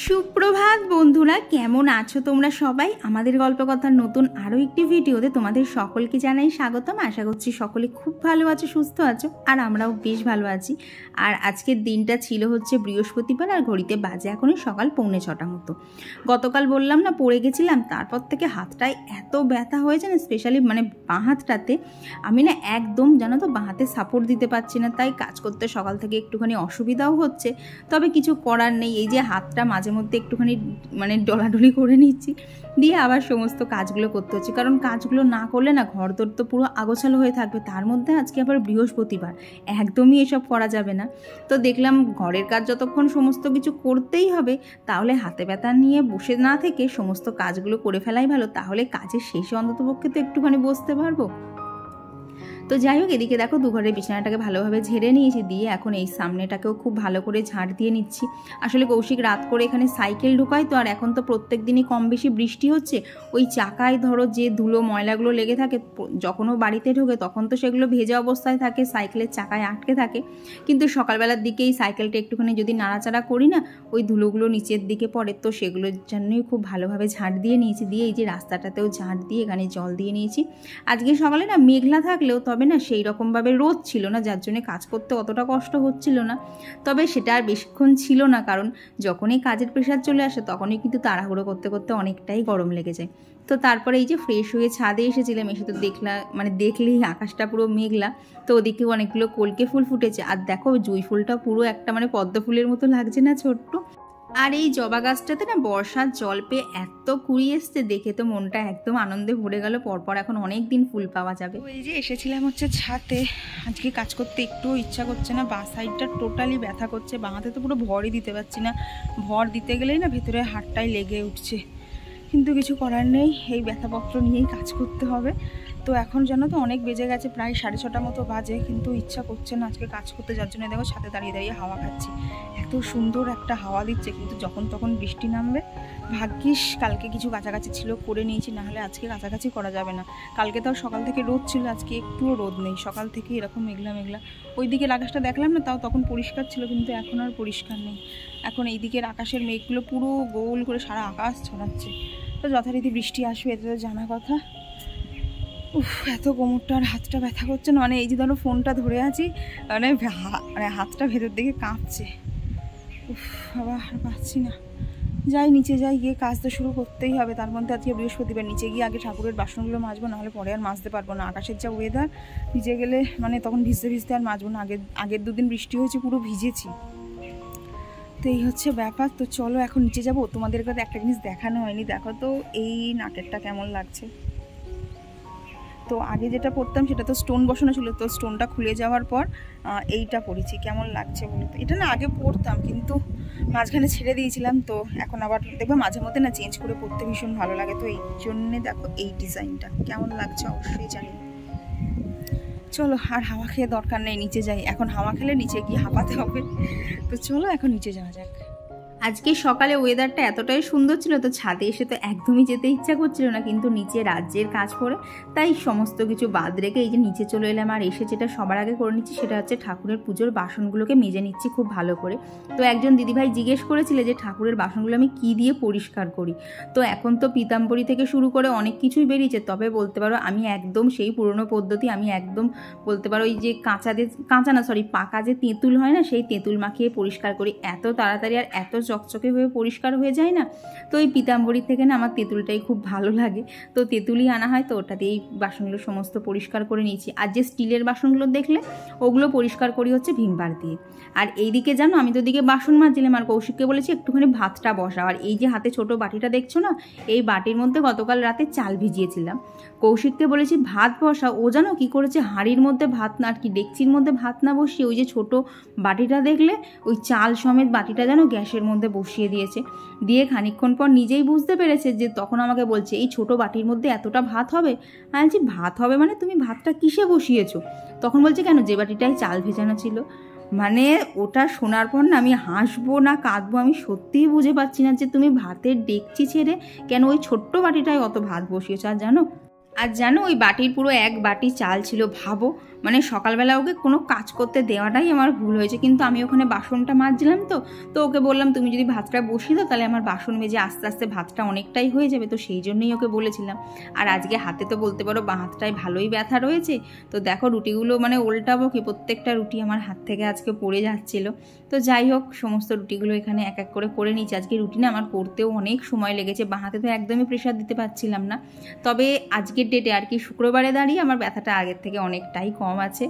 সুপ্রভাত বন্ধুরা, কেমন আছো তোমরা সবাই? আমাদের গল্পকথার নতুন আরও একটি ভিডিওতে তোমাদের সকলকে জানাই স্বাগতম। আশা করছি সকলে খুব ভালো আছো, সুস্থ আছো, আর আমরাও বেশ ভালো আছি। আর আজকের দিনটা ছিল হচ্ছে বৃহস্পতিবার, আর ঘড়িতে বাজে এখনই সকাল 6:45 মতো। গতকাল বললাম না পড়ে গেছিলাম, তারপর থেকে হাতটায় এত ব্যথা হয়েছে না, স্পেশালি বাঁ হাতটাতে আমি না একদম জানো তো বাঁ হাতে সাপোর্ট দিতে পারছি না, তাই কাজ করতে সকাল থেকে একটুখানি অসুবিধাও হচ্ছে। তবে কিছু করার নেই, এই যে হাতটা মাঝে মধ্যে একটুখানি ডলাডলি করে নিচ্ছি, দিয়ে আবার সমস্ত কাজগুলো করতে হচ্ছে, কারণ কাজগুলো না করলে না ঘর দর তো পুরো আগোছালো হয়ে থাকবে। তার মধ্যে আজকে আবার বৃহস্পতিবার, একদমই এসব করা যাবে না। তো দেখলাম ঘরের কাজ যতক্ষণ সমস্ত কিছু করতেই হবে, তাহলে হাতে ব্যথা নিয়ে বসে না থেকে সমস্ত কাজগুলো করে ফেলাই ভালো, তাহলে কাজের শেষে অন্ততপক্ষে তো একটুখানি বসতে পারবো। তো যাই হোক, এদিকে দেখো দুঘরের বিছানাটাকে ভালোভাবে ঝেড়ে নিয়েছি, দিয়ে এখন এই সামনেটাকেও খুব ভালো করে ঝাড় দিয়ে নিচ্ছি। আসলে কৌশিক রাত করে এখানে সাইকেল ঢোকায় তো, আর এখন তো প্রত্যেক দিনই কম বেশি বৃষ্টি হচ্ছে, ওই চাকায় ধরো যে ধুলো ময়লাগুলো লেগে থাকে, যখনও বাড়িতে ঢোকে তখন তো সেগুলো ভেজা অবস্থায় থাকে, সাইকেলের চাকায় আটকে থাকে, কিন্তু সকালবেলার দিকেই সাইকেলটা একটুখানি যদি নাড়াচাড়া করি না, ওই ধুলোগুলো নিচের দিকে পড়ে, তো সেগুলোর জন্যই খুব ভালোভাবে ঝাড় দিয়ে নিয়েছি। দিয়ে এই যে রাস্তাটাতেও ঝাড় দিয়ে এখানে জল দিয়ে নিয়েছি। আজকে সকালে না মেঘলা থাকলেও তবে না সেই রকমভাবে রোদ ছিল না, যার জন্য কাজ করতে অতটা কষ্ট হচ্ছিল না। তবে সেটা আর বেশিক্ষণ ছিল না, কারণ যখনই কাজের প্রেশার চলে আসে তখনই কিন্তু তাড়াহুড়ো করতে করতে অনেকটাই গরম লেগে যায়। তো তারপরে এই যে ফ্রেশ হয়ে ছাদে এসেছিলাম, এসে তো দেখলেই আকাশটা পুরো মেঘলা, তো ওদিকেও অনেকগুলো কলকে ফুল ফুটেছে। আর দেখো জুঁই ফুলটা পুরো একটা পদ্ম ফুলের মতো লাগছে না, ছোট্ট। আর এই জবা গাছটাতে না বর্ষার জল পেয়ে এত কুড়ি এসছে, দেখে তো মনটা একদম আনন্দে ভরে গেল। পরপর এখন অনেক দিন ফুল পাওয়া যাবে। এই যে এসেছিলাম হচ্ছে ছাদে, আজকে কাজ করতে একটুও ইচ্ছা করছে না, বাঁ সাইডটা টোটালি ব্যথা করছে, বাঁ হাতে তো পুরো ভরই দিতে পারছি না, ভর দিতে গেলেই না ভেতরে হাতটাই লেগে উঠছে, কিন্তু কিছু করার নেই, এই ব্যথাপত্র নিয়েই কাজ করতে হবে। তো এখন জানো তো অনেক বেজে গেছে, প্রায় 6:30 মতো বাজে, কিন্তু ইচ্ছা করছে না আজকে কাজ করতে, যার জন্য দেখো ছাদে দাঁড়িয়ে দাঁড়িয়ে হাওয়া খাচ্ছি। এত সুন্দর একটা হাওয়া দিচ্ছে, কিন্তু যখন তখন বৃষ্টি নামবে। ভাগ্যিস কালকে কিছু কাছাকাছি ছিল, করে নিয়েছি, নাহলে আজকে কাছাকাছি করা যাবে না। কালকে তাও সকাল থেকে রোদ ছিল, আজকে একটুও রোদ নেই, সকাল থেকে এরকম মেঘলা মেঘলা। ওই দিকের আকাশটা দেখলাম না, তাও তখন পরিষ্কার ছিল, কিন্তু এখন আর পরিষ্কার নেই। এখন এই দিকের আকাশের মেঘগুলো পুরো গোল করে সারা আকাশ ছড়াচ্ছে। তো যথারীতি বৃষ্টি আসবে, এটা তো জানা কথা। এত কোমরটা আর হাতটা ব্যথা করছে না, এই যে ধরো ফোনটা ধরে আছি, হাতটা ভেতর দিকে কাঁপছে। আবার আর পাচ্ছি না। যাই নিচে যাই, গিয়ে কাজ তো শুরু করতেই হবে। তার মধ্যে আজকে বৃহস্পতিবার, নিচে গিয়ে আগে ঠাকুরের বাসনগুলো মাজবো, নাহলে পরে আর মাজতে পারবো না। আকাশের যা ওয়েদার, ভিজে গেলে তখন ভিজতে ভিজতে আর মাজবো না। আগের দুদিন বৃষ্টি হয়েছে, পুরো ভিজেছি। তো এই হচ্ছে ব্যাপার। তো চলো এখন নিচে যাবো। তোমাদের কাছে একটা জিনিস দেখানো হয়নি, দেখো তো এই নাকেরটা কেমন লাগছে। তো আগে যেটা পরতাম সেটা তো স্টোন বসানো ছিল, তো স্টোনটা খুলে যাওয়ার পর এইটা পরেছি, কেমন লাগছে বলো তো? এটা না আগে পরতাম, কিন্তু মাঝখানে ছেড়ে দিয়েছিলাম, তো এখন আবার দেখবে মাঝে মধ্যে না চেঞ্জ করে পরতে ভীষণ ভালো লাগে। তো এই জন্যে দেখো এই ডিজাইনটা কেমন লাগছে অবশ্যই জানি। চলো, আর হাওয়া খেয়ে দরকার নেই, নিচে যাই। এখন হাওয়া খেলে নিচে গিয়ে হাঁপাতে হবে, তো চলো এখন নিচে যাওয়া যাক। আজকে সকালে ওয়েদারটা এতটাই সুন্দর ছিল, তো ছাদে এসে তো একদমই যেতে ইচ্ছা করছিল না, কিন্তু নিচে রাজ্যের কাজ করে তাই সমস্ত কিছু বাদ রেখে এই যে নিচে চলে এলাম। আর এসে যেটা সবার আগে করে নিচ্ছি সেটা হচ্ছে ঠাকুরের পুজোর বাসনগুলোকে মেজে নিচ্ছি খুব ভালো করে। তো একজন দিদিভাই জিজ্ঞেস করেছিল যে ঠাকুরের বাসনগুলো আমি কি দিয়ে পরিষ্কার করি। তো এখন তো পিতাম্বরী থেকে শুরু করে অনেক কিছুই বেরিয়েছে, তবে বলতে পারো আমি একদম সেই পুরনো পদ্ধতি, আমি একদম বলতে পারো ওই যে পাকা যে তেঁতুল হয় না, সেই তেঁতুল মাখিয়ে পরিষ্কার করি। এত তাড়াতাড়ি আর এত চকচকে হয়ে পরিষ্কার হয়ে যায় না। তো এই পিতাম্বরীর থেকে না আমার তেঁতুলটাই খুব ভালো লাগে, তো তেঁতুলই আনা হয়, তো ওটা দিয়েই বাসনগুলো সমস্ত পরিষ্কার করে নিয়েছি। আর যে স্টিলের বাসনগুলো দেখলে ওগুলো পরিষ্কার করি হচ্ছে ভিম বার দিয়ে। আর এইদিকে জানো আমি তো দিকে বাসন মাজছিলাম, আর কৌশিককে বলেছি একটুখানি ভাতটা বসাও। আর এই যে হাতে ছোট বাটিটা দেখছো না, এই বাটির মধ্যে গতকাল রাতে চাল ভিজিয়েছিলাম। কৌশিককে বলেছি ভাত বসা, ও জানো কি করেছে, হাঁড়ির মধ্যে ভাত না, আর কি ডেকচির মধ্যে ভাত না বসিয়ে ওই যে ছোট বাটিটা দেখলে ওই চাল সমেত বাটিটা যেন গ্যাসের মধ্যে বসিয়ে দিয়েছে। দিয়ে খানিকক্ষণ পর নিজেই বুঝতে পেরেছে, যে তখন আমাকে বলছে এই ছোট বাটির মধ্যে এতটা ভাত হবে। আমি বলছি ভাত হবে মানে তুমি ভাতটা কিসে বসিয়েছো? তখন বলছে কেন, যে বাটিটায় চাল ভেজানো ছিল। ওটা শোনার পর না আমি হাসবো না কাঁদবো আমি সত্যিই বুঝে পাচ্ছি না, যে তুমি ভাতের ডেকচি ছেড়ে কেন ওই ছোট্ট বাটিটায় অত ভাত বসিয়েছো। আর জানো আর জানো ওই বাটির পুরো এক বাটি চাল ছিল, ভাবো মানে সকালবেলা ওকে কোনো কাজ করতে দেওয়াটাই আমার ভুল হয়েছে। কিন্তু আমি ওখানে বাসনটা মাজছিলাম, তো ওকে বললাম তুমি যদি ভাতটা বসিয়ে দাও তাহলে আমার বাসন মেজে আস্তে আস্তে ভাতটা অনেকটাই হয়ে যাবে, তো সেই জন্যই ওকে বলেছিলাম। আর আজকে হাতে তো বলতে পারো বাঁ হাতটায় ভালোই ব্যথা রয়েছে। তো দেখো রুটিগুলো মানে উল্টাবো কি, প্রত্যেকটা রুটি আমার হাত থেকে আজকে পড়ে যাচ্ছিলো। তো যাই হোক সমস্ত রুটিগুলো এখানে এক এক করে নিচ্ছি। আজকে রুটি না আমার করতেও অনেক সময় লেগেছে, বাঁ হাতে তো একদমই প্রেশার দিতে পারছিলাম না। তবে আজকের ডেটে আর কি শুক্রবারে দাঁড়িয়ে আমার ব্যথাটা আগের থেকে অনেকটাই কম আছে।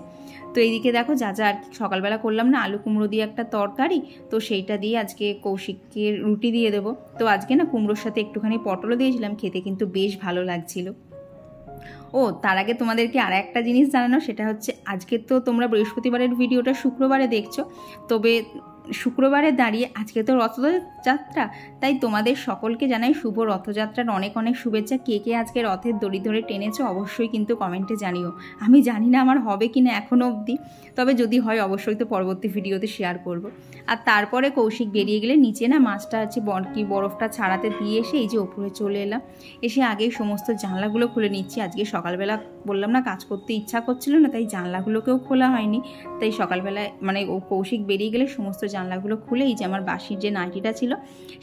তো এইদিকে দেখো যা যা আর কি সকালবেলা করলাম না, আলু কুমড়ো দিয়ে একটা তরকারি, তো সেইটা দিয়ে আজকে কৌশিককে রুটি দিয়ে দেবো। তো আজকে না কুমড়োর সাথে একটুখানি পটলও দিয়েছিলাম, খেতে কিন্তু বেশ ভালো লাগছিল। ও তার আগে তোমাদেরকে আর একটা জিনিস জানানো, সেটা হচ্ছে আজকে তো তোমরা বৃহস্পতিবারের ভিডিওটা শুক্রবারে দেখছো, তবে শুক্রবারে দাঁড়িয়ে আজকে তো রথযাত্রা, তাই তোমাদের সকলকে জানাই শুভ রথযাত্রার অনেক অনেক শুভেচ্ছা। কে কে আজকে রথের দড়ি ধরে টেনেছো অবশ্যই কিন্তু কমেন্টে জানিও। আমি জানি না আমার হবে কি না এখনও অবধি, তবে যদি হয় অবশ্যই তো পরবর্তী ভিডিওতে শেয়ার করব। আর তারপরে কৌশিক বেরিয়ে গেলে নিচে না মাছটা আছে বরফটা ছাড়াতে দিয়ে এসে এই যে ওপরে চলে এলাম। এসে আগেই সমস্ত জানলাগুলো খুলে নিচ্ছি। আজকে সকালবেলা বললাম না কাজ করতে ইচ্ছা করছিল না, তাই জানলাগুলোকেও খোলা হয়নি। তাই সকালবেলায় মানে ও কৌশিক বেরিয়ে গেলে সমস্ত জানলাগুলো খুলে এই যে আমার বাসির যে নাইটিটা ছিল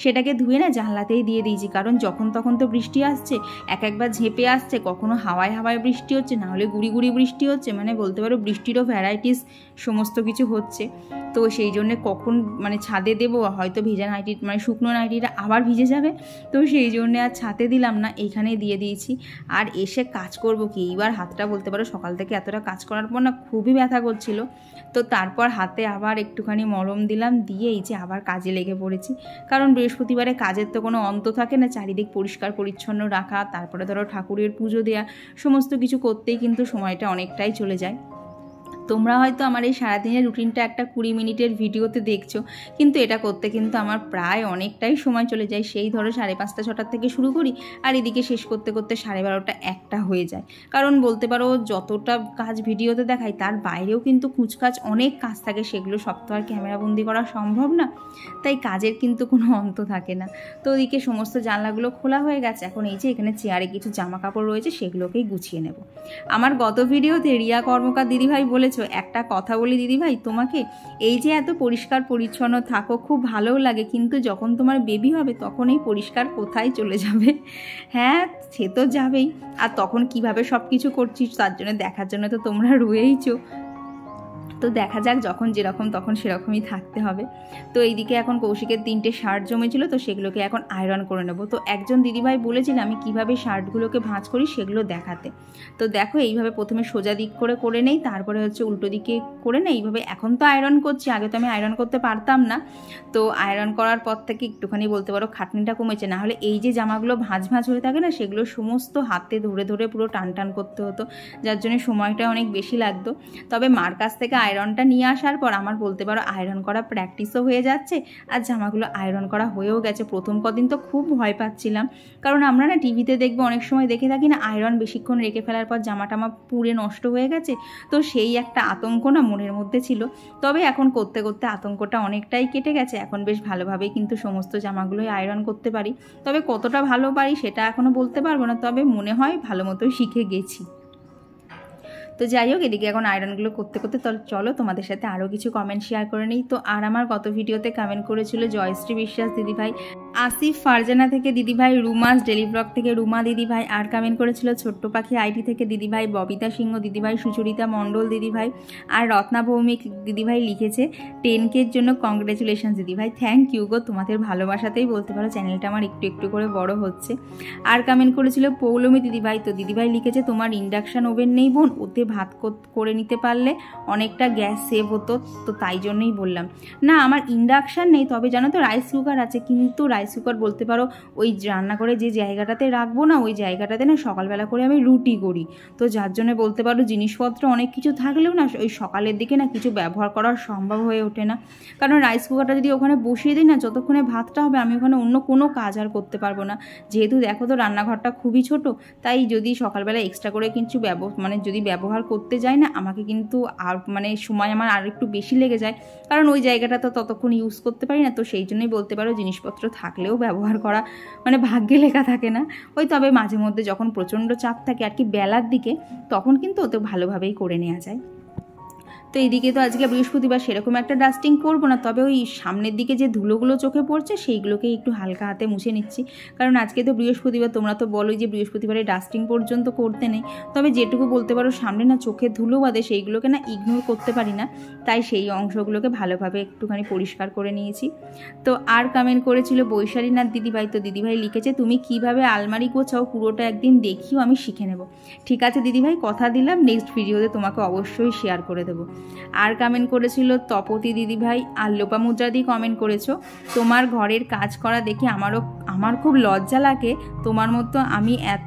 সেটাকে ধুয়ে না জানলাতেই দিয়ে দিয়েছি। কারণ যখন তখন তো বৃষ্টি আসছে, একবার ঝেঁপে আসছে, কখনো হাওয়ায় হাওয়ায় বৃষ্টি হচ্ছে, না হলে গুড়ি গুড়ি বৃষ্টি হচ্ছে, মানে বলতে পারো বৃষ্টিরও ভ্যারাইটিস সমস্ত কিছু হচ্ছে। তো সেই জন্যে কখন মানে ছাদে দেবো, হয়তো ভেজা নাইটি মানে শুকনো নাইটিটা আবার ভিজে যাবে, তো সেই জন্যে আর ছাদে দিলাম না, এইখানেই দিয়ে দিয়েছি। আর এসে কাজ করব কি, এইবার হাতটা বলতে পারো সকাল থেকে এতটা কাজ করার পর না খুবই ব্যথা করছিল। তো তারপর হাতে আবার একটুখানি মলম দিলাম, দিয়ে এই যে আবার কাজে লেগে পড়েছি। কারণ বৃহস্পতিবারে কাজের তো কোনো অন্ত থাকে না, চারিদিক পরিষ্কার পরিচ্ছন্ন রাখা, তারপরে ধরো ঠাকুরের পুজো দেওয়া, সমস্ত কিছু করতেই কিন্তু সময়টা অনেকটাই চলে যায়। তোমরা হয়তো আমার এই সারাদিনের রুটিনটা একটা 20 মিনিটের ভিডিওতে দেখছো, কিন্তু এটা করতে কিন্তু আমার প্রায় অনেকটাই সময় চলে যায়। সেই ধরো 5:30 6টার থেকে শুরু করি, আর এদিকে শেষ করতে করতে 12:30 1টা হয়ে যায়। কারণ বলতে পারো যতটা কাজ ভিডিওতে দেখাই তার বাইরেও কিন্তু কুচকাচ অনেক কাজ থাকে, সেগুলো সব তো আর ক্যামেরাবন্দি করা সম্ভব না, তাই কাজের কিন্তু কোনো অন্ত থাকে না। তো ওদিকে সমস্ত জানলাগুলো খোলা হয়ে গেছে। এখন এই যে এখানে চেয়ারে কিছু জামা কাপড় রয়েছে, সেগুলোকেই গুছিয়ে নেব। আমার গত ভিডিওতে রিয়া কর্মকার দিদিভাই বলেছে, একটা কথা বলি দিদিভাই তোমাকে, এই যে এত পরিষ্কার পরিচ্ছন্ন থাকো খুব ভালোও লাগে, কিন্তু যখন তোমার বেবি হবে তখন এই পরিষ্কার কোথায় চলে যাবে? হ্যাঁ সে তো যাবেই, আর তখন কিভাবে সব কিছু করছিস তার জন্য দেখার জন্য তো তোমরা রয়েইছো। তো দেখা যাক, যখন যেরকম তখন সেরকমই থাকতে হবে। তো এইদিকে এখন কৌশিকের 3টে শার্ট জমেছিল, তো সেগুলোকে এখন আয়রন করে নেব। তো একজন দিদিভাই বলেছিল আমি কিভাবে শার্টগুলোকে ভাঁজ করি সেগুলো দেখাতে। তো দেখো এইভাবে প্রথমে সোজা দিক করে নেই, তারপরে হচ্ছে উল্টো দিকে করে নেই এইভাবে। এখন তো আয়রন করছি, আগে তো আমি আয়রন করতে পারতাম না। তো আয়রন করার পর থেকে একটুখানি বলতে পারো খাটনিটা কমেছে, না হলে এই যে জামাগুলো ভাঁজ হয়ে থাকে না, সেগুলো সমস্ত হাতে ধরে ধরে পুরো টান করতে হতো, যার জন্য সময়টা অনেক বেশি লাগতো। তবে মার কাছ থেকে আয়রনটা নিয়ে আসার পর আমার বলতে পারো আয়রন করা প্র্যাকটিসও হয়ে যাচ্ছে, আর জামাগুলো আয়রন করা হয়েও গেছে। প্রথম কদিন তো খুব ভয় পাচ্ছিলাম, কারণ আমরা না টিভিতে দেখবো অনেক সময় দেখে থাকি না, আয়রন বেশিক্ষণ রেখে ফেলার পর জামাটামা পুড়ে নষ্ট হয়ে গেছে, তো সেই একটা আতঙ্ক না মনের মধ্যে ছিল। তবে এখন করতে করতে আতঙ্কটা অনেকটাই কেটে গেছে, এখন বেশ ভালোভাবেই কিন্তু সমস্ত জামাগুলোই আয়রন করতে পারি। তবে কতটা ভালো পারি সেটা এখনও বলতে পারবো না, তবে মনে হয় ভালো মতোই শিখে গেছি। তো যাই হোক এদিকে এখন আয়রনগুলো করতে করতে চলো তোমাদের সাথে আরও কিছু কমেন্ট শেয়ার করে নিই। তো আর আমার গত ভিডিওতে কমেন্ট করেছিল জয়শ্রী বিশ্বাস দিদিভাই, আসিফ ফারজানা থেকে দিদিভাই, রুমাস ডেলি ব্লগ থেকে রুমা দিদিভাই, আর কমেন্ট করেছিল ছোট্ট পাখি আইটি থেকে দিদিভাই, ববিতা সিংহ দিদিভাই, সুচরিতা মণ্ডল দিদিভাই, আর রত্না ভৌমিক দিদিভাই লিখেছে 10K'র জন্য কংগ্রেচুলেশন দিদিভাই। থ্যাংক ইউ গো, তোমাদের ভালোবাসাতেই বলতে পারো চ্যানেলটা আমার একটু একটু করে বড় হচ্ছে। আর কমেন্ট করেছিল পৌলমী দিদিভাই, তো দিদিভাই লিখেছে তোমার ইন্ডাকশান ওভেন নেই বোন, ওতে ভাত করে নিতে পারলে অনেকটা গ্যাস সেভ হতো, তো তাই জন্যই বললাম। না আমার ইন্ডাকশান নেই, তবে জানো তো রাইস কুকার আছে, কিন্তু রাইস কুকার বলতে পারো ওই রান্না করে যে জায়গাটাতে রাখবো না, ওই জায়গাটাতে না সকালবেলা করে আমি রুটি করি, তো যার জন্য বলতে পারো জিনিসপত্র অনেক কিছু থাকলেও না ওই সকালের দিকে না কিছু ব্যবহার করা সম্ভব হয়ে ওঠে না। কারণ রাইস কুকারটা যদি ওখানে বসিয়ে দিই না, যতক্ষণে ভাতটা হবে আমি ওখানে অন্য কোনো কাজ আর করতে পারবো না। যেহেতু দেখো তো রান্নাঘরটা খুবই ছোট, তাই যদি সকালবেলা এক্সট্রা করে কিছু যদি ব্যবহার ব্যবহার করতে যাই না আমাকে কিন্তু আর মানে সময় আমার আর একটু বেশি লেগে যায়, কারণ ওই জায়গাটা তো ততক্ষণ ইউজ করতে পারি না। তো সেই জন্যই বলতে পারো জিনিসপত্র থাকলেও ব্যবহার করা মানে ভাগ্যে লেখা থাকে না। ওই তবে মাঝে মধ্যে যখন প্রচণ্ড চাপ থাকে আর কি বেলার দিকে, তখন কিন্তু ওতে ভালোভাবেই করে নেওয়া যায়। তো এইদিকে তো আজকে বৃহস্পতিবার সেরকম একটা ডাস্টিং করবো না, তবে ওই সামনের দিকে যে ধুলোগুলো চোখে পড়ছে সেইগুলোকে একটু হালকা হাতে মুছে নিচ্ছি, কারণ আজকে তো বৃহস্পতিবার। তোমরা তো বলোই যে বৃহস্পতিবারে ডাস্টিং পর্যন্ত করতে নেই, তবে যেটুকু বলতে পারো সামনে না চোখে ধুলো বাদে সেইগুলোকে না ইগনোর করতে পারি না, তাই সেই অংশগুলোকে ভালোভাবে একটুখানি পরিষ্কার করে নিয়েছি। তো আর কমেন্ট করেছিল বৈশালীনাথ দিদিভাই, তো দিদিভাই লিখেছে তুমি কিভাবে আলমারি গোছাও পুরোটা একদিন দেখিও, আমি শিখে নেব। ঠিক আছে দিদিভাই, কথা দিলাম নেক্সট ভিডিওতে তোমাকে অবশ্যই শেয়ার করে দেবো। আর কমেন্ট করেছিল তপতি দিদিভাই, আর লোপা মুদ্রাদি কমেন্ট করেছো তোমার ঘরের কাজ করা দেখে আমার খুব লজ্জা লাগে, তোমার মতো আমি এত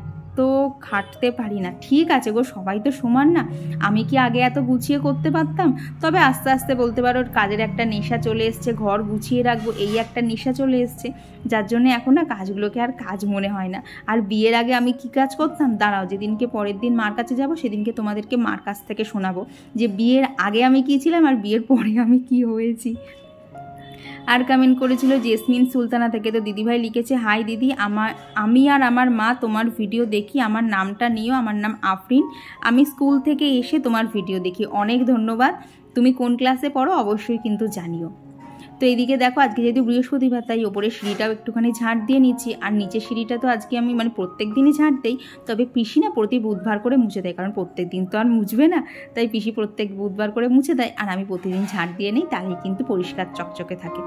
খাটতে পারি না। ঠিক আছে গো, সবাই তো সমান না, আমি কি আগে এত গুছিয়ে করতে পারতাম? তবে আস্তে আস্তে বলতে পারো কাজের একটা নেশা চলে এসছে, ঘর গুছিয়ে রাখবো এই একটা নেশা চলে এসছে, যার জন্য এখন না কাজগুলোকে আর কাজ মনে হয় না। আর বিয়ের আগে আমি কি কাজ করতাম, দাঁড়াও যেদিনকে পরের দিন মার কাছে যাব সেদিনকে তোমাদেরকে মার কাছ থেকে শোনাবো যে বিয়ের আগে আমি কী ছিলাম আর বিয়ের পরে আমি কি হয়েছি। আর কমেন্ট করেছিল জেসমিন সুলতানা থেকে, তো দিদিভাই লিখেছে হাই দিদি, আমি আর আমার মা তোমার ভিডিও দেখি, আমার নামটা নিও, আমার নাম আফরিন, আমি স্কুল থেকে এসে তোমার ভিডিও দেখি, অনেক ধন্যবাদ। তুমি কোন ক্লাসে পড়ো অবশ্যই কিন্তু জানিও। তো এইদিকে দেখো আজকে যেহেতু বৃহস্পতিবার তাই ওপরে সিঁড়িটাও একটুখানি ঝাঁট দিয়ে নিচ্ছি, আর নিচের সিঁড়িটা তো আজকে আমি মানে প্রত্যেক দিনই ঝাঁট দেই, তবে পিসি না প্রতি বুধবার করে মুছে দেয়, কারণ প্রত্যেক দিন তো আর মুছবে না, তাই পিসি প্রত্যেক বুধবার করে মুছে দেয়, আর আমি প্রতিদিন ঝাঁট দিয়ে নিই, তাহলে কিন্তু পরিষ্কার চকচকে থাকে।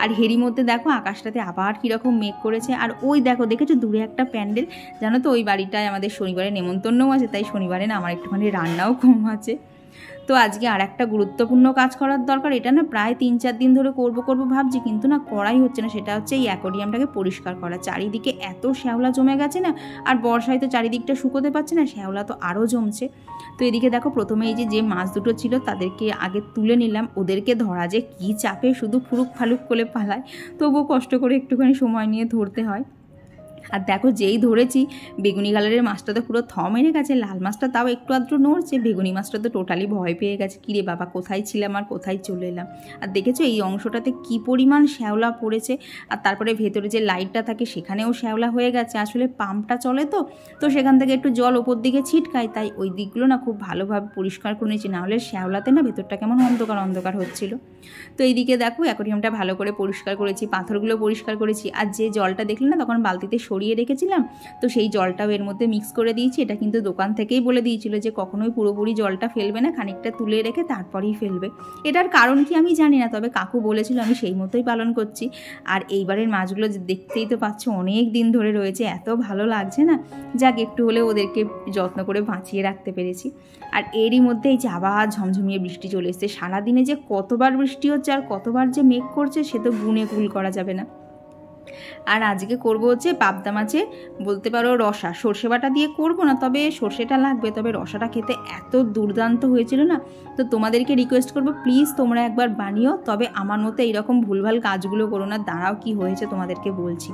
আর হেরি মধ্যে দেখো আকাশটাতে আবার কীরকম মেঘ করেছে, আর ওই দেখো দেখেছো দূরে একটা প্যান্ডেল, জানো তো ওই বাড়িটায় আমাদের শনিবারে নেমন্তন্নও আছে, তাই শনিবারে না আমার একটুখানি রান্নাও কম আছে। তো আজকে আর একটা গুরুত্বপূর্ণ কাজ করার দরকার, এটা না প্রায় 3-4 দিন ধরে করবো ভাবছি, কিন্তু না করাই হচ্ছে না, সেটা হচ্ছে এই অ্যাকোয়ারিয়ামটাকে পরিষ্কার করা। চারিদিকে এত শ্যাওলা জমে গেছে না, আর বর্ষায় তো চারিদিকটা শুকোতে পারছে না, শ্যাওলা তো আরও জমছে। তো এদিকে দেখো প্রথমে এই যে মাছ দুটো ছিল তাদেরকে আগে তুলে নিলাম, ওদেরকে ধরা যে কী চাপে, শুধু ফুরুক ফালুক করে পালায়, তবুও কষ্ট করে একটুখানি সময় নিয়ে ধরতে হয়। আর দেখো যেই ধরেছি বেগুনি কালারের মাছটা তো পুরো থ মেরে গেছে, লাল মাছটা তাও একটু আধটু নড়ছে, বেগুনি মাছটা তো টোটালি ভয় পেয়ে গেছে, কিরে বাবা কোথায় ছিলাম আর কোথায় চলে এলাম। আর দেখেছো এই অংশটাতে কি পরিমাণ শ্যাওলা পড়েছে, আর তারপরে ভেতরে যে লাইটটা থাকে সেখানেও শ্যাওলা হয়ে গেছে, আসলে পাম্পটা চলে তো সেখান থেকে একটু জল ওপর দিকে ছিটকায়, তাই ওই দিকগুলো না খুব ভালোভাবে পরিষ্কার করে নিয়েছি, নাহলে শ্যাওলাতে না ভেতরটা কেমন অন্ধকার অন্ধকার হচ্ছিল। তো এইদিকে দেখো অ্যাকোয়ারিয়ামটা ভালো করে পরিষ্কার করেছি, পাথরগুলো পরিষ্কার করেছি, আর যে জলটা দেখলে না তখন বালতিতে সরিয়ে রেখেছিলাম, তো সেই জলটাও এর মধ্যে মিক্স করে দিয়েছি। এটা কিন্তু দোকান থেকেই বলে দিয়েছিল যে কখনোই পুরোপুরি জলটা ফেলবে না, খানিকটা তুলে রেখে তারপরেই ফেলবে। এটার কারণ কি আমি জানি না, তবে কাকু বলেছিল, আমি সেই মতোই পালন করছি। আর এইবারের মাছগুলো দেখতেই তো পাচ্ছ অনেক দিন ধরে রয়েছে, এত ভালো লাগছে না, যাক একটু হলেও ওদেরকে যত্ন করে বাঁচিয়ে রাখতে পেরেছি। আর এরই মধ্যে এই যে আবার ঝমঝমিয়ে বৃষ্টি চলে এসছে, সারাদিনে যে কতবার বৃষ্টি হচ্ছে আর কতবার যে মেঘ করছে সে তো গুণে কুল করা যাবে না। আর আজকে করব হচ্ছে পাবদা মাছে বলতে পারো রসা, সর্ষে বাটা দিয়ে করব না, তবে সর্ষেটা লাগবে, তবে রসাটা খেতে এত দুর্দান্ত হয়েছিল না। তো তোমাদেরকে রিকোয়েস্ট করব প্লিজ তোমরা একবার বানিও, তবে আমার মতো এইরকম ভুলভাল কাজগুলো করো না। দাঁড়াও কি হয়েছে তোমাদেরকে বলছি।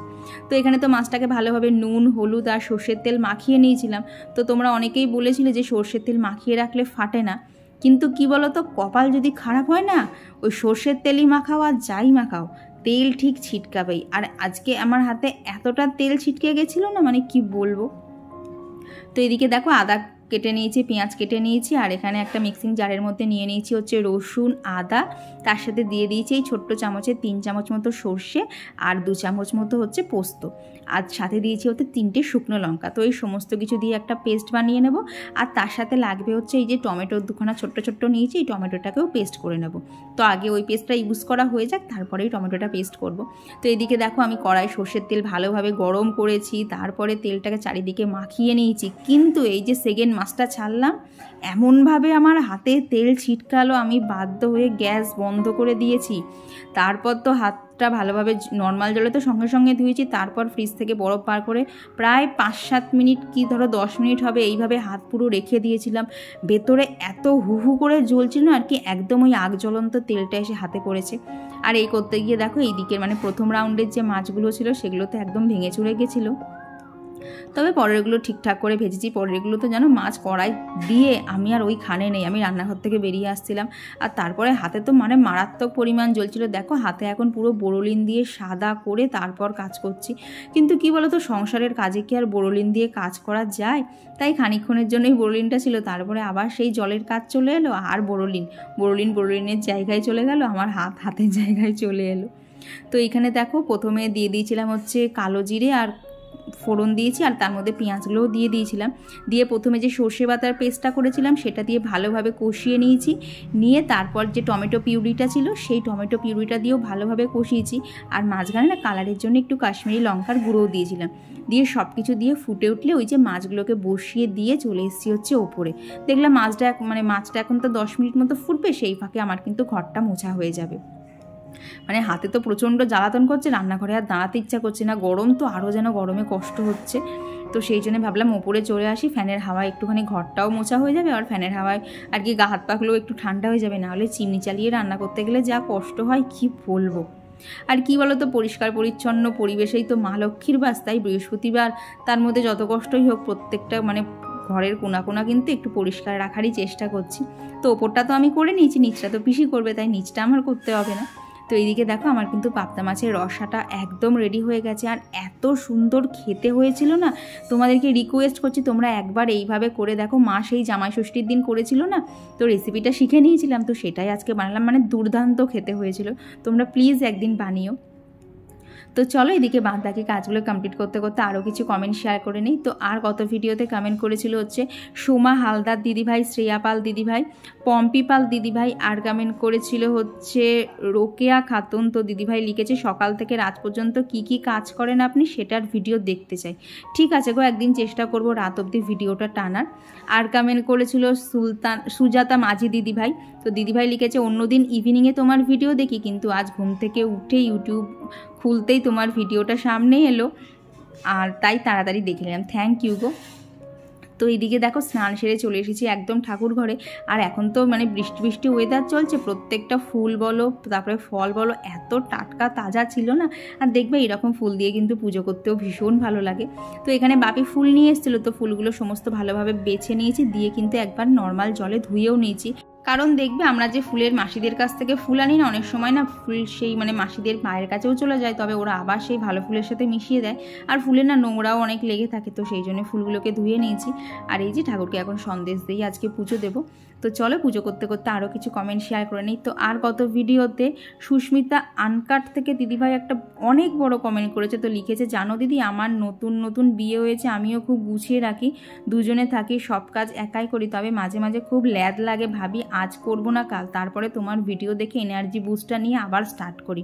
তো এখানে তো মাছটাকে ভালোভাবে নুন হলুদ আর সর্ষের তেল মাখিয়ে নিয়েছিলাম। তো তোমরা অনেকেই বলেছিলে যে সর্ষের তেল মাখিয়ে রাখলে ফাটে না, কিন্তু কি বলো তো, কপাল যদি খারাপ হয় না, ওই সর্ষের তেলই মাখাও আর যাই মাখাও তেল ঠিক ছিটকাবেই। আর আজকে আমার হাতে এতটা তেল ছিটকে গেছিলো না, মানে কি বলবো। তো এদিকে দেখো আদা কেটে নিয়েছি, পেঁয়াজ কেটে নিয়েছি, আর এখানে একটা মিক্সিং জারের মধ্যে নিয়ে নিয়েছি হচ্ছে রসুন আদা, তার সাথে দিয়ে দিয়েছি এই ছোট্ট চামচে 3 চামচ মতো সর্ষে আর 2 চামচ মতো হচ্ছে পোস্ত, আর সাথে দিয়েছি হচ্ছে 3টে শুকনো লঙ্কা। তো এই সমস্ত কিছু দিয়ে একটা পেস্ট বানিয়ে নেব। আর তার সাথে লাগবে হচ্ছে এই যে টমেটোর 2খানা ছোট্ট ছোট্ট নিয়েছি, এই টমেটোটাকেও পেস্ট করে নেব। তো আগে ওই পেস্টটা ইউজ করা হয়ে যাক, তারপরেই টমেটোটা পেস্ট করব। তো এদিকে দেখো আমি কড়াই সর্ষের তেল ভালোভাবে গরম করেছি, তারপরে তেলটাকে চারিদিকে মাখিয়ে নিয়েছি, কিন্তু এই যে সেকেন্ড মাছটা ছাড়লাম এমনভাবে আমার হাতে তেল ছিটকালো, আমি বাধ্য হয়ে গ্যাস বন্ধ করে দিয়েছি। তারপর তো হাতটা ভালোভাবে নর্মাল জলে তো সঙ্গে সঙ্গে ধুয়েছি, তারপর ফ্রিজ থেকে বরফ বার করে প্রায় 5-7 মিনিট কি ধরো 10 মিনিট হবে এইভাবে হাত পুরো রেখে দিয়েছিলাম। ভেতরে এত হু করে জ্বলছিল না আর কি, একদম ওই আগ জ্বলন্ত তেলটা এসে হাতে পড়েছে। আর এই করতে গিয়ে দেখো এই দিকের মানে প্রথম রাউন্ডের যে মাছগুলো ছিল সেগুলো তো একদম ভেঙে চুরে গেছিলো। তবে পরেরগুলো ঠিকঠাক করে ভেজেছি। পরেরগুলো তো যেন মাছ কড়াই দিয়ে আমি আর ওইখানে নেই, আমি রান্নাঘর থেকে বেরিয়ে আসছিলাম। আর তারপরে হাতে তো মানে মারাত্মক পরিমাণ জ্বলছিল। দেখো হাতে এখন পুরো বোরোলিন দিয়ে সাদা করে তারপর কাজ করছি। কিন্তু কি বলতো, সংসারের কাজে কি আর বোরোলিন দিয়ে কাজ করা যায়? তাই খানিকক্ষণের জন্যই বোরোলিনটা ছিল, তারপরে আবার সেই জলের কাজ চলে এলো আর বোরোলিনের জায়গায় চলে গেল, আমার হাতের জায়গায় চলে এলো। তো এখানে দেখো প্রথমে দিয়ে দিয়েছিলাম হচ্ছে কালো জিরে আর ফোড়ন দিয়েছি, আর তার মধ্যে পেঁয়াজগুলোও দিয়ে দিয়েছিলাম। দিয়ে প্রথমে যে সর্ষে বাটার পেস্টটা করেছিলাম সেটা দিয়ে ভালোভাবে কষিয়ে নিয়েছি। নিয়ে তারপর যে টমেটো পিউরিটা ছিল সেই টমেটো পিউরিটা দিয়েও ভালোভাবে কষিয়েছি। আর মাঝখানে না কালারের জন্য একটু কাশ্মীরি লঙ্কার গুঁড়োও দিয়েছিলাম। দিয়ে সব কিছু দিয়ে ফুটে উঠলে ওই যে মাছগুলোকে বসিয়ে দিয়ে চলে এসেছি হচ্ছে ওপরে। দেখলাম মাছটা এখন তো 10 মিনিট মতো ফুটবে, সেই ফাঁকে আমার কিন্তু ঘরটা মোছা হয়ে যাবে। মানে হাতে তো প্রচণ্ড জ্বালাতন করছে, রান্নাঘরে আর দাঁড়াতে ইচ্ছা করছে না, গরম তো আরও যেন গরমে কষ্ট হচ্ছে। তো সেই জন্য ভাবলাম ওপরে চলে আসি, ফ্যানের হাওয়ায় একটুখানি ঘরটাও মোছা হয়ে যাবে, আর ফ্যানের হাওয়ায় আর কি গা হাত পাগুলোও একটু ঠান্ডা হয়ে যাবে। নাহলে চিমনি চালিয়ে রান্না করতে গেলে যা কষ্ট হয় কি বলবো। আর কি বলো তো, পরিষ্কার পরিচ্ছন্ন পরিবেশেই তো মা লক্ষ্মীর বাস, তাই বৃহস্পতিবার তার মধ্যে যত কষ্টই হোক প্রত্যেকটা মানে ঘরের কোনা কিন্তু একটু পরিষ্কার রাখারই চেষ্টা করছি। তো ওপরটা তো আমি করে নিয়েছি, নিচটা তো পিসি করবে, তাই নিচটা আমার করতে হবে না। তো এইদিকে দেখো আমার কিন্তু পাবদা মাছের রসাটা একদম রেডি হয়ে গেছে, আর এত সুন্দর খেতে হয়েছিল না, তোমাদেরকে রিকোয়েস্ট করছি তোমরা একবার এইভাবে করে দেখো। মা সেই জামাই ষষ্ঠীর দিন করেছিল না, তো রেসিপিটা শিখে নিয়েছিলাম, তো সেটাই আজকে বানালাম, মানে দুর্দান্ত খেতে হয়েছিল। তোমরা প্লিজ একদিন বানিও। তো চলো এদিকে বাকি কাজগুলো কমপ্লিট করতে করতে আরও কিছু কমেন্ট শেয়ার করে নিই। তো আর গত ভিডিওতে কমেন্ট করেছিল হচ্ছে সোমা হালদার দিদিভাই, শ্রেয়া পাল দিদিভাই, পম্পি পাল দিদিভাই, আর কমেন্ট করেছিল হচ্ছে রোকেয়া খাতুন। তো দিদিভাই লিখেছে সকাল থেকে রাত পর্যন্ত কি কি কাজ করেন আপনি সেটার ভিডিও দেখতে চাই। ঠিক আছে গো, একদিন চেষ্টা করব রাত অবধি ভিডিওটা টানার। আর কমেন্ট করেছিল সুজাতা মাঝি দিদিভাই। তো দিদিভাই লিখেছে অন্যদিন ইভিনিংয়ে তোমার ভিডিও দেখি, কিন্তু আজ ঘুম থেকে উঠে ইউটিউব খুলতেই তোমার ভিডিওটা সামনে এলো, আর তাই তাড়াতাড়ি দেখে নিলাম। থ্যাংক ইউ গো। তো এইদিকে দেখো স্নান সেরে চলে এসেছি একদম ঠাকুর ঘরে। আর এখন তো মানে বৃষ্টি ওয়েদার চলছে, প্রত্যেকটা ফুল বলো তারপরে ফল বলো এত টাটকা তাজা ছিল না। আর দেখবে এরকম ফুল দিয়ে কিন্তু পুজো করতেও ভীষণ ভালো লাগে। তো এখানে বাপি ফুল নিয়ে এসেছিলো, তো ফুলগুলো সমস্ত ভালোভাবে বেছে নিয়েছি, দিয়ে কিন্তু একবার নর্মাল জলে ধুয়েও নিয়েছি। কারণ দেখবে আমরা যে ফুলের মাসিদের কাছ থেকে ফুল আনি না, অনেক সময় না ফুল সেই মানে মাসিদের মায়ের কাছেও চলে যায়, তবে ওরা আবার সেই ভালো ফুলের সাথে মিশিয়ে দেয়, আর ফুলের না নোংরাও অনেক লেগে থাকে। তো সেই জন্য ফুলগুলোকে ধুয়ে নিয়েছি। আর এই যে ঠাকুরকে এখন সন্দেশ দিয়ে আজকে পুজো দেবো। তো চলো পুজো করতে করতে আরও কিছু কমেন্ট শেয়ার করে নিই। তো আর গত ভিডিওতে সুস্মিতা আনকাট থেকে দিদিভাই একটা অনেক বড় কমেন্ট করেছে। তো লিখেছে জানো দিদি, আমার নতুন বিয়ে হয়েছে, আমিও খুব গুছিয়ে রাখি, দুজনে থাকি, সব কাজ একাই করি, তবে মাঝে মাঝে খুব ল্যাদ লাগে, ভাবি আজ করবো না কাল, তারপরে তোমার ভিডিও দেখে এনার্জি বুস্টটা নিয়ে আবার স্টার্ট করি।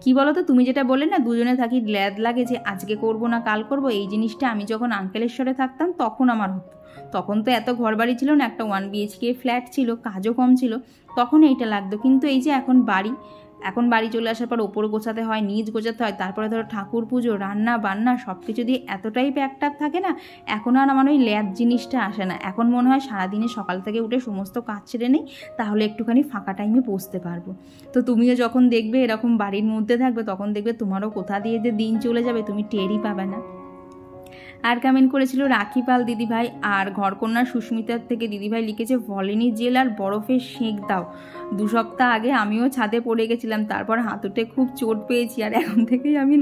কি বলো তো, তুমি যেটা বললে না দুজনে থাকি ল্যাদ লাগে, যে আজকে করবো না কাল করবো, এই জিনিসটা আমি যখন আঙ্কেলেশ্বরে থাকতাম তখন আমার হতো। তখন তো এত ঘর বাড়ি ছিল না, একটা 1 BHK ফ্ল্যাট ছিল, কাজও কম ছিল, তখন এইটা লাগতো। কিন্তু এই যে এখন বাড়ি চলে আসার পর ওপর গোছাতে হয়, নিচ গোছাতে হয়, তারপরে ধরো ঠাকুর পুজো, রান্না বান্না সব কিছু দিয়ে এতটাই প্যাকটাপ থাকে না, এখন আর আমার ওই ল্যাব জিনিসটা আসে না। এখন মনে হয় সারাদিনে সকাল থেকে উঠে সমস্ত কাজ ছেড়ে নেই, তাহলে একটুখানি ফাঁকা টাইমে বসতে পারবো। তো তুমিও যখন দেখবে এরকম বাড়ির মধ্যে থাকবে, তখন দেখবে তোমারও কোথা দিয়ে যে দিন চলে যাবে তুমি টেরই পাবে না। আর কমেন্ট করেছিল রাখি পাল দিদিভাই। আর ঘরকন্যা সুস্মিতার থেকে দিদিভাই লিখেছে ভলিনি জেল আর বরফের সেঁক দাও, 2 সপ্তাহ আগে আমিও ছাদে পড়ে গেছিলাম, তারপর হাঁটুতে খুব চোট পেয়েছি, আর এখন থেকেই আমি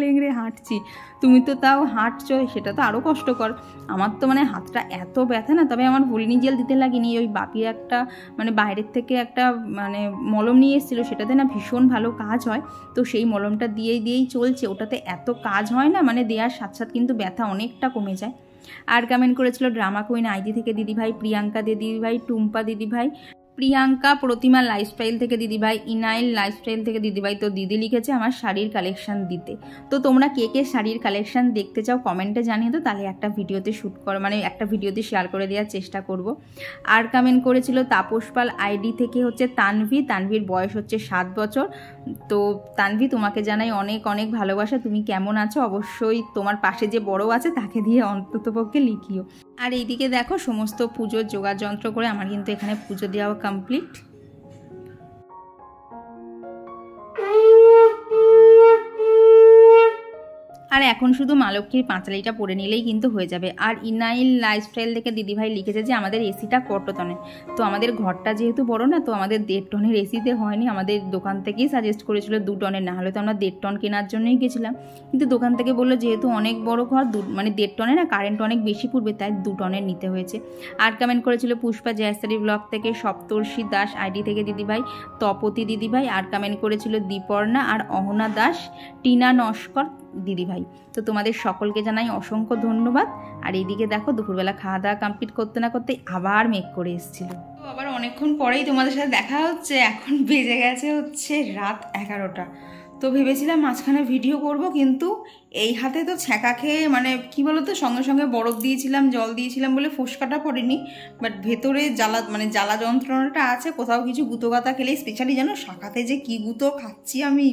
লেংড়ে হাঁটছি। তুমি তো তাও হাঁটছো, সেটা তো আরও কষ্টকর। আমার তো মানে হাতটা এত ব্যথা না, তবে আমার ভলিনি জেল দিতে লাগেনি, ওই বাপি একটা মানে বাইরের থেকে একটা মানে মলম নিয়ে এসেছিলো, সেটাতে না ভীষণ ভালো কাজ হয়। তো সেই মলমটা দিয়েই চলছে, ওটাতে এত কাজ হয় না, মানে দেওয়ার সাথে সাথে কিন্তু ব্যথা অনেকটা কমে যায়। আর কমেন্ট করেছিল ড্রামা কুইন আইডি থেকে দিদিভাই, প্রিয়াঙ্কা দিদিভাই, টুম্পা দিদিভাই, প্রিয়াঙ্কা প্রতিমা লাইফস্টাইল থেকে দিদিভাই, ইনাইল লাইফস্টাইল থেকে দিদিভাই। তো দিদি লিখেছে আমার শাড়ির কালেকশন দিতে। তো তোমরা কে শাড়ির কালেকশন দেখতে চাও কমেন্টে জানিয়ে দাও, তাহলে একটা ভিডিওতে একটা ভিডিওতে শেয়ার করে দেওয়ার চেষ্টা করব। আর কমেন্ট করেছিল তাপস পাল আইডি থেকে হচ্ছে তানভির বয়স হচ্ছে 7 বছর। তো তানভি তোমাকে জানাই অনেক অনেক ভালোবাসা, তুমি কেমন আছো অবশ্যই তোমার পাশে যে বড় আছে তাকে দিয়ে অন্ততপক্ষে লিখিও। আর এইদিকে দেখো সমস্ত পুজোর জোগাড় যন্ত্র করে আমার কিন্তু এখানে পুজো দেওয়া কমপ্লিট। আর এখন শুধু মা লক্ষ্মীর পাঁচালিটা পরে নিলেই কিন্তু হয়ে যাবে। আর ইনাইল লাইফস্টাইল থেকে দিদিভাই লিখেছে যে আমাদের এসিটা কত টনের। তো আমাদের ঘরটা যেহেতু বড় না, তো আমাদের 1.5 টনের এসিতে হয়নি। আমাদের দোকান থেকেই সাজেস্ট করেছিল 2 টনের, না হলে তো আমরা 1.5 টন কেনার জন্যই গেছিলাম। কিন্তু দোকান থেকে বললো যেহেতু অনেক বড় ঘর, মানে 1.5 টনে না, কারেন্ট অনেক বেশি পড়বে, তাই 2 টনের নিতে হয়েছে। আর কমেন্ট করেছিল পুষ্পা জয়সারি ব্লগ থেকে, সপ্তর্ষি দাস আইডি থেকে দিদিভাই, তপতি দিদিভাই, আর কমেন্ট করেছিল দীপর্ণা আর অহনা দাস, টিনা নস্কর দিদিভাই। তো তোমাদের সকলকে জানাই অসংখ্য ধন্যবাদ। আর এইদিকে দেখো দুপুরবেলা খাওয়া দাওয়া কমপ্লিট করতে না করতে আবার মেঘ করে এসেছিল। তো আবার অনেকক্ষণ পরেই তোমাদের সাথে দেখা হচ্ছে। এখন বেজে গেছে হচ্ছে রাত 11টা। তো ভেবেছিলাম মাঝখানে ভিডিও করব, কিন্তু এই হাতে তো ছ্যাঁকা খেয়ে, মানে কি বলতো, সঙ্গে সঙ্গে বরফ দিয়েছিলাম, জল দিয়েছিলাম বলে ফোসকাটা পড়েনি, বাট ভেতরে জ্বালা, মানে জ্বালা যন্ত্রণাটা আছে। কোথাও কিছু গুঁতো গাতা খেলে, স্পেশালি জানো শাখাতে যে কি গুঁতো খাচ্ছি আমি,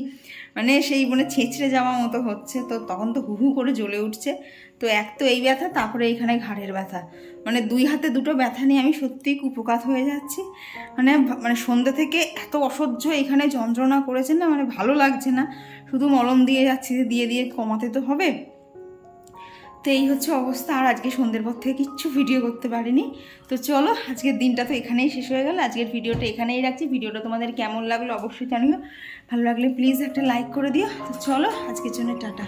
মানে সেই মানে ছেঁচড়ে যাওয়া মতো হচ্ছে। তো তখন তো হু হু করে জ্বলে উঠছে। তো এক তো এই ব্যথা, তারপরে এইখানে ঘাড়ের ব্যথা, মানে 2 হাতে 2টো ব্যথা নিয়ে আমি সত্যিই কুপোকাত হয়ে যাচ্ছি। মানে সন্ধ্যে থেকে এত অসহ্য এখানে যন্ত্রণা করেছে না, মানে ভালো লাগছে না। শুধু মলম দিয়ে যাচ্ছি, দিয়ে দিয়ে কমাতে তো হবে। তো এই হচ্ছে অবস্থা। আর আজকে সন্ধ্যের পর থেকে কিচ্ছু ভিডিও করতে পারিনি। তো চলো, আজকের দিনটা তো এখানেই শেষ হয়ে গেল। আজকের ভিডিওটা এখানেই রাখছি। ভিডিওটা তোমাদের কেমন লাগলো অবশ্যই জানিও। ভালো লাগলে প্লিজ একটা লাইক করে দিও। তো চলো, আজকের জন্য টাটা।